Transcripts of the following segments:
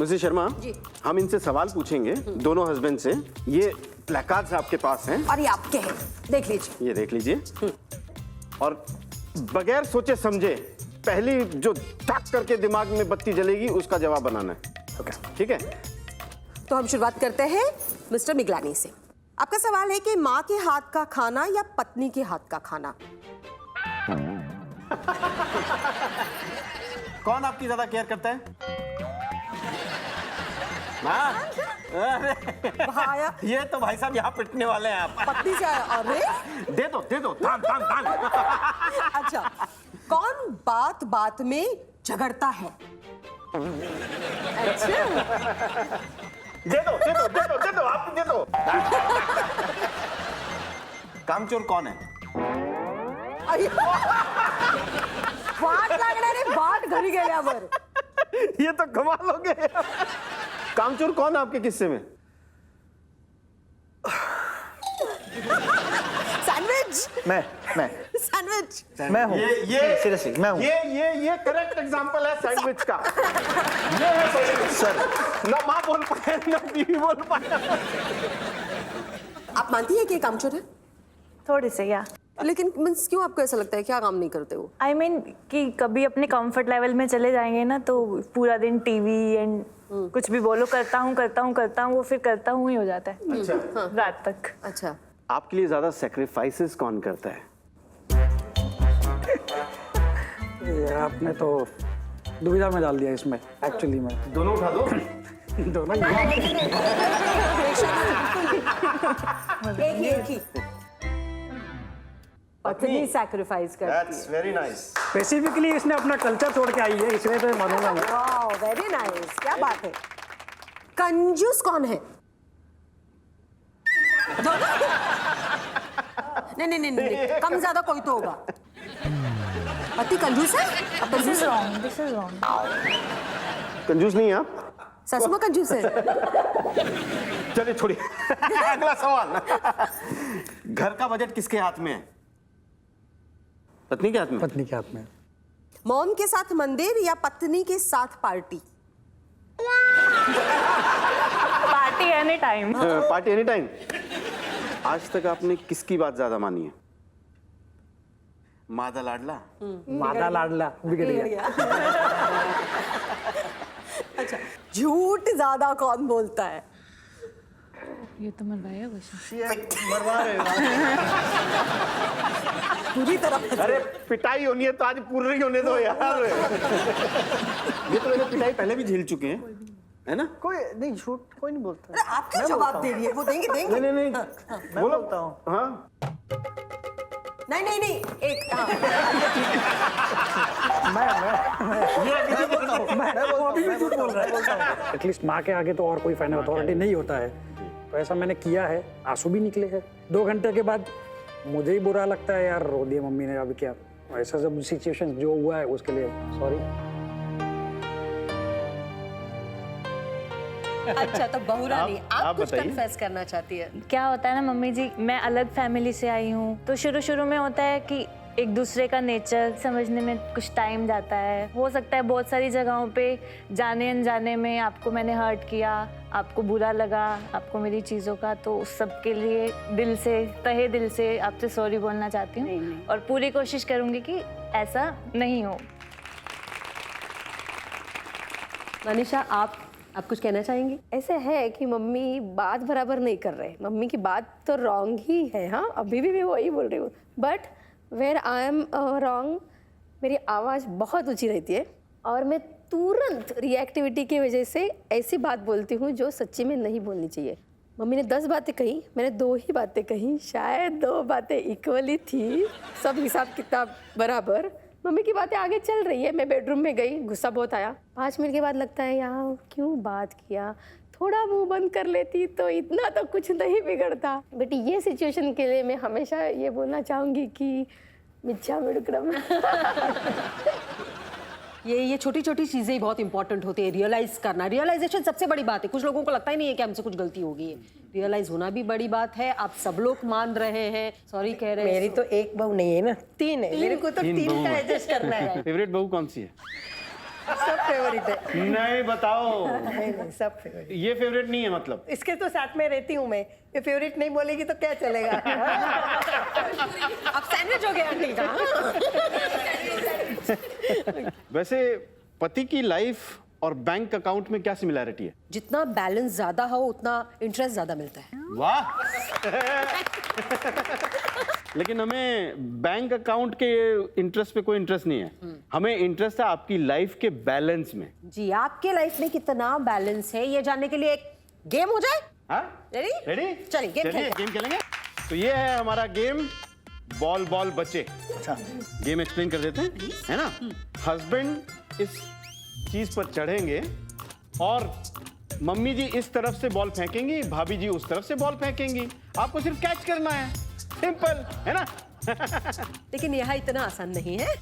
Mrs Sharma ji. हम इनसे सवाल पूछेंगे दोनों हस्बैंड से। ये प्लेकार्ड्स आपके पास हैं, और ये आपके हैं, देख लीजिए। ये देख लीजिए और बगैर सोचे समझे पहली जो टक करके दिमाग में बत्ती जलेगी उसका जवाब बनाना है। ओके, ठीक है। तो हम शुरुआत करते हैं मिस्टर मिगलानी से। आपका सवाल है कि माँ के हाथ का खाना या पत्नी के हाथ का खाना? कौन आपकी ज्यादा केयर करता है? माँ? अरे भाया ये तो भाई साहब यहाँ पिटने वाले हैं आप। पत्नी से आया। अरे दे दो तान तान तान। अच्छा, कौन बात बात में झगड़ता है? अच्छा, दे दो आप दे दो। कामचोर कौन है? वाट लागणारे वाट घरी गेल्यावर। ये तो कमाल हो गया। कामचोर कौन है आपके किस्से में? सैंडविच। मैं सैंडविच। मैं हूँ। ये सीरियसली मैं हूँ। ये करेक्ट एग्जांपल है सैंडविच का। ये है सैंडविच। सर ना माँ बोल पाए ना बीवी बोल पाए। आप मानती हैं कि ये कामचोर है? थोड़ी से या लेकिन मीन्स क्यों आपको ऐसा लगता है, क्या काम नहीं करते हो? आई मीन कि कभी अपने कंफर्ट लेवल में चले जाएंगे ना तो पूरा दिन टीवी एंड कुछ भी बोलो करता हूँ वो फिर करता हूँ ही हो जाता है। अच्छा, रात तक। अच्छा, आपके लिए ज्यादा सेक्रीफाइसेस कौन करता है? ये आपने तो दुविधा में डाल दिया इसमें एक्चुअली में। दोनों उठा दो। दोनों एक ही पत्नी सैक्रिफाइस करती है। That's very nice. स्पेसिफिकली इसने अपना कल्चर छोड़ के आई है इसलिए तो मानूंगा मैं। वाओ, वेरी नाइस, क्या बात है। कंजूस कौन है? नहीं, कम ज्यादा कोई तो होगा। पति कंजूस है? अब दिस कंजूस इज रॉन्ग। कंजूस नहीं है आप? सच में कंजूस है? चलिए छोड़िए। अगला सवाल। घर का बजट किसके हाथ में है? पत्नी के हाथ में? पत्नी के हाथ में। मॉम के साथ मंदिर या पत्नी के साथ party? Party any time. Party any time. आज तक आपने किसकी बात ज्यादा मानी है? मादा लाडला? माता लाडला बिगड़ गया। अच्छा, झूठ ज्यादा कौन बोलता है? ये तो मरवाया मरवा रहे पूरी तरह। अरे पिटाई होनी है तो आज पूरी होने दो यार। ये तो मैंने पिटाई पहले भी झेल चुके हैं, है ना? कोई नहीं, झूठ कोई नहीं बोलता। अरे आप क्या जवाब दे रही है? वो देंगे। नहीं मैं बोलो। बोलता हूँ। हाँ नहीं, एक मैं अभी भी झूठ बोल रहा है। एटलीस्ट माँ के आगे तो और कोई फाइनल अथॉरिटी नहीं होता है, तो ऐसा मैंने किया है। आंसू भी निकले हैं 2 घंटे के बाद। मुझे ही बुरा लगता है यार, रो दिया मम्मी ने। अभी क्या, ऐसा सब सिचुएशन जो हुआ है उसके लिए सॉरी। अच्छा, तो बहुरानी आप कुछ बताइए। कन्फेस करना चाहती है? क्या होता है ना मम्मी जी, मैं अलग फैमिली से आई हूँ तो शुरू में होता है कि एक दूसरे का नेचर समझने में कुछ टाइम जाता है। हो सकता है बहुत सारी जगहों पे जाने अनजाने में आपको मैंने हर्ट किया, आपको बुरा लगा, आपको मेरी चीज़ों का, तो उस सब के लिए दिल से, तहे दिल से आपसे सॉरी बोलना चाहती हूँ और पूरी कोशिश करूँगी कि ऐसा नहीं हो। मनीषा, आप कुछ कहना चाहेंगी? ऐसे है कि मम्मी बात बराबर नहीं कर रहे। मम्मी की बात तो रॉन्ग ही है। हाँ, अभी भी मैं वही बोल रही हूँ, but where I am wrong, मेरी आवाज़ बहुत ऊंची रहती है और मैं तुरंत रिएक्टिविटी की वजह से ऐसी बात बोलती हूँ जो सच्ची में नहीं बोलनी चाहिए। मम्मी ने 10 बातें कही, मैंने 2 ही बातें कही, शायद 2 बातें इक्वली थी, सब हिसाब किताब बराबर। मम्मी की बातें आगे चल रही है, मैं बेडरूम में गई, गुस्सा बहुत आया। 5 मिनट के बाद लगता है यार क्यों बात किया, थोड़ा मुंह बंद कर लेती तो इतना तो कुछ नहीं बिगड़ता। बट ये सिचुएशन के लिए मैं हमेशा ये बोलना चाहूँगी कि मिच्छा मिडुकड़म। ये छोटी छोटी चीजें ही बहुत इंपॉर्टेंट होती है। रियलाइज करना, रियलाइजेशन सबसे बड़ी बात है। कुछ लोगों को लगता ही नहीं है कि हमसे कुछ गलती हो गई है। रियलाइज होना भी बड़ी बात है। आप सब लोग मान रहे हैं, सॉरी कह रहे हैं। मेरी तो एक बहू नहीं है ना, 3 है। मेरे को तो 3 का एडजस्ट करना है। फेवरेट बहू कौन सी है? सब फेवरेट है। नहीं बताओ, नहीं नहीं, सब फेवरेट। ये फेवरेट नहीं है मतलब। इसके तो साथ में रहती हूँ मैं, ये फेवरेट नहीं बोलेगी तो क्या चलेगा। अब सैंडविच हो गया आंटी का। वैसे पति की लाइफ और बैंक अकाउंट में क्या सिमिलैरिटी है? जितना बैलेंस ज्यादा हो उतना इंटरेस्ट ज्यादा मिलता है। वाह। लेकिन हमें बैंक अकाउंट के इंटरेस्ट पे कोई इंटरेस्ट नहीं है, हमें इंटरेस्ट है आपकी लाइफ के बैलेंस में। जी, आपके लाइफ में कितना बैलेंस है ये जानने के लिए एक गेम हो जाए। हाँ, रेडी? रेडी? चलिए गेम खेलते हैं। गेम खेलेंगे। तो ये है हमारा गेम, बॉल बॉल बच्चे। अच्छा, गेम एक्सप्लेन कर देते हैं, है ना? हस्बैंड इस चीज पर चढ़ेंगे और मम्मी जी इस तरफ से बॉल फेंकेंगी, भाभी जी उस तरफ से बॉल फेंकेंगी, आपको सिर्फ कैच करना है, सिंपल है ना? लेकिन यह इतना आसान नहीं है।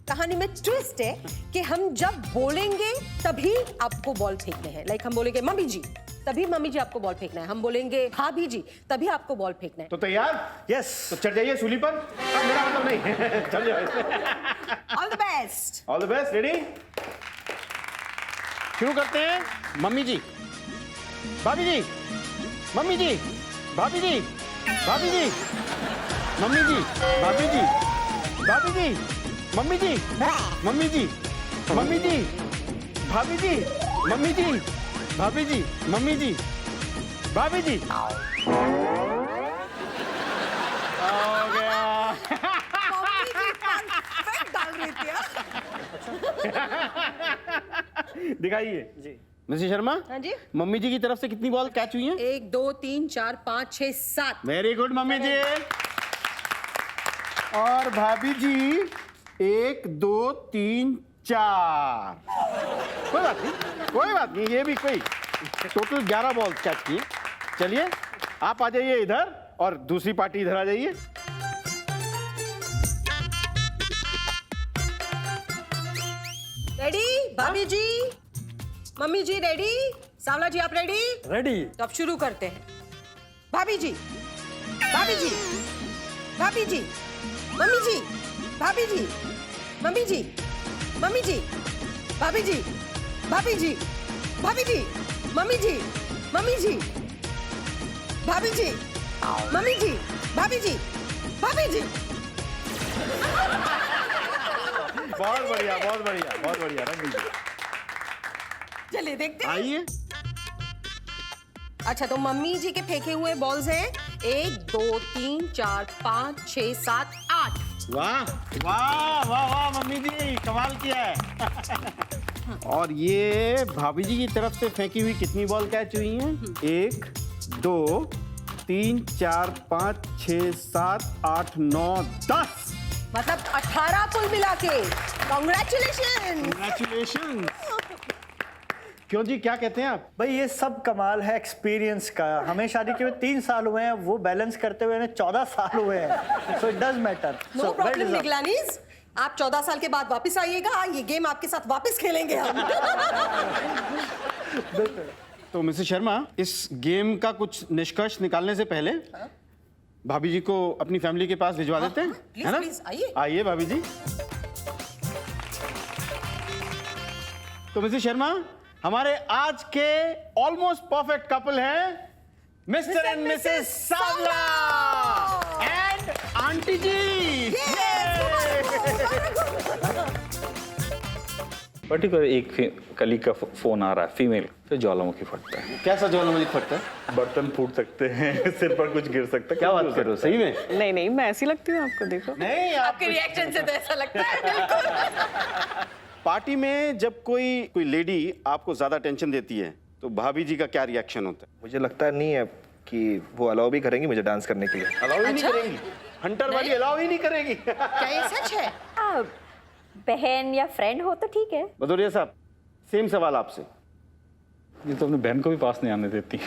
कहानी में ट्विस्ट है कि हम जब बोलेंगे तभी आपको बॉल फेंकने हैं। लाइक हम बोलेंगे मम्मी जी, तभी मम्मी जी आपको बॉल फेंकना है। हम बोलेंगे भाभी जी, तभी आपको बॉल फेंकना है। तो तैयार? यस। तो चढ़ जाइए सूली पर। मेरा मतलब नहीं। चल जाओ। All the best. All the best. Ready? शुरू करते हैं। मम्मी जी, भाभी जी, मम्मी जी, भाभी जी, भाभी जी, मम्मी जी, भाभी जी, भाभी जी, मम्मी जी, मम्मी जी, मम्मी जी, भाभी जी, मम्मी जी, भाभी जी, मम्मी जी, भाभी जी। हो गया। दिखाइए जी मिसेस शर्मा। हाँ जी। मम्मी जी की तरफ से कितनी बॉल कैच हुई हैं? 1 2 3 4 5 6 7। वेरी गुड मम्मी जी। और भाभी जी 1 2 3 4। कोई बात नहीं, कोई बात नहीं, ये भी कोई टोटल 11 बॉल कैच किए। चलिए आप आ जाइए इधर और दूसरी पार्टी इधर आ जाइए। रेडी? भाभी जी, मम्मी जी रेडी? सावला जी आप रेडी? रेडी। तो अब शुरू करते हैं। भाभी जी, भाभी जी, भाभी जी, मम्मी जी, भाभी जी, मम्मी जी, मम्मी जी, भाभी जी, भाभी जी, भाभी जी, मम्मी जी, मम्मी जी, भाभी जी, मम्मी जी, भाभी जी, भाभी जी। बहुत बढ़िया, बहुत बढ़िया, बहुत बढ़िया। रंग लीजिए। चलिए देखते हैं। आइए। अच्छा, तो मम्मी जी के फेंके हुए बॉल्स हैं 1 2 3 4 5 6 7 8। वाह वाह वाह वाह मम्मी जी, कमाल किया है। और ये भाभी जी की तरफ से फेंकी हुई कितनी बॉल कैच हुई हैं? 1 2 3 4 5 6 7 8 9 10। मतलब 18 कुल मिला के। कांग्रेचुलेशन। Congratulations। क्यों जी, क्या कहते हैं आप? भाई ये सब कमाल है एक्सपीरियंस का। हमें शादी के हुए 3 साल हुए हैं, वो बैलेंस करते हुए 14 साल हुए हैं। So it does matter. No problem Niglanis, आप 14 साल के बाद वापस आइएगा, ये गेम आपके साथ वापस खेलेंगे हम। तो मिसेस शर्मा, इस गेम का कुछ निष्कर्ष निकालने से पहले भाभी जी को अपनी फैमिली के पास भिजवा देते हैं, प्लीज, है ना? प्लीज, आइए। आइए भाभी जी। तो मिसेस शर्मा, हमारे आज के ऑलमोस्ट परफेक्ट कपल हैं Mr and Mrs Sawla and aunty ji. Particular एक कलीग का फोन आ रहा है, फीमेल, फिर ज्वालामुखी फटता है, कैसा ज्वालामुखी फटता है? बर्तन फूट सकते हैं, सिर पर कुछ गिर सकता है। क्या बात कर रहे हो, सही में? नहीं नहीं, मैं ऐसी लगती हूँ आपको? देखो नहीं, आपके रिएक्शन से तो ऐसा लगता है। बिल्कुल। पार्टी में जब कोई लेडी आपको ज्यादा टेंशन देती है तो भाभी जी का क्या रिएक्शन होता है? मुझे लगता नहीं है कि वो अलाउ भी करेंगी मुझे डांस करने के लिए। अलाउ ही नहीं करेंगी? हंटर वाली अलाउ ही नहीं करेगी? क्या ये सच है? बहन या फ्रेंड हो तो ठीक है। भदौरिया साहब, सेम सवाल आपसे। ये तो अपनी बहन को भी पास नहीं आने देती।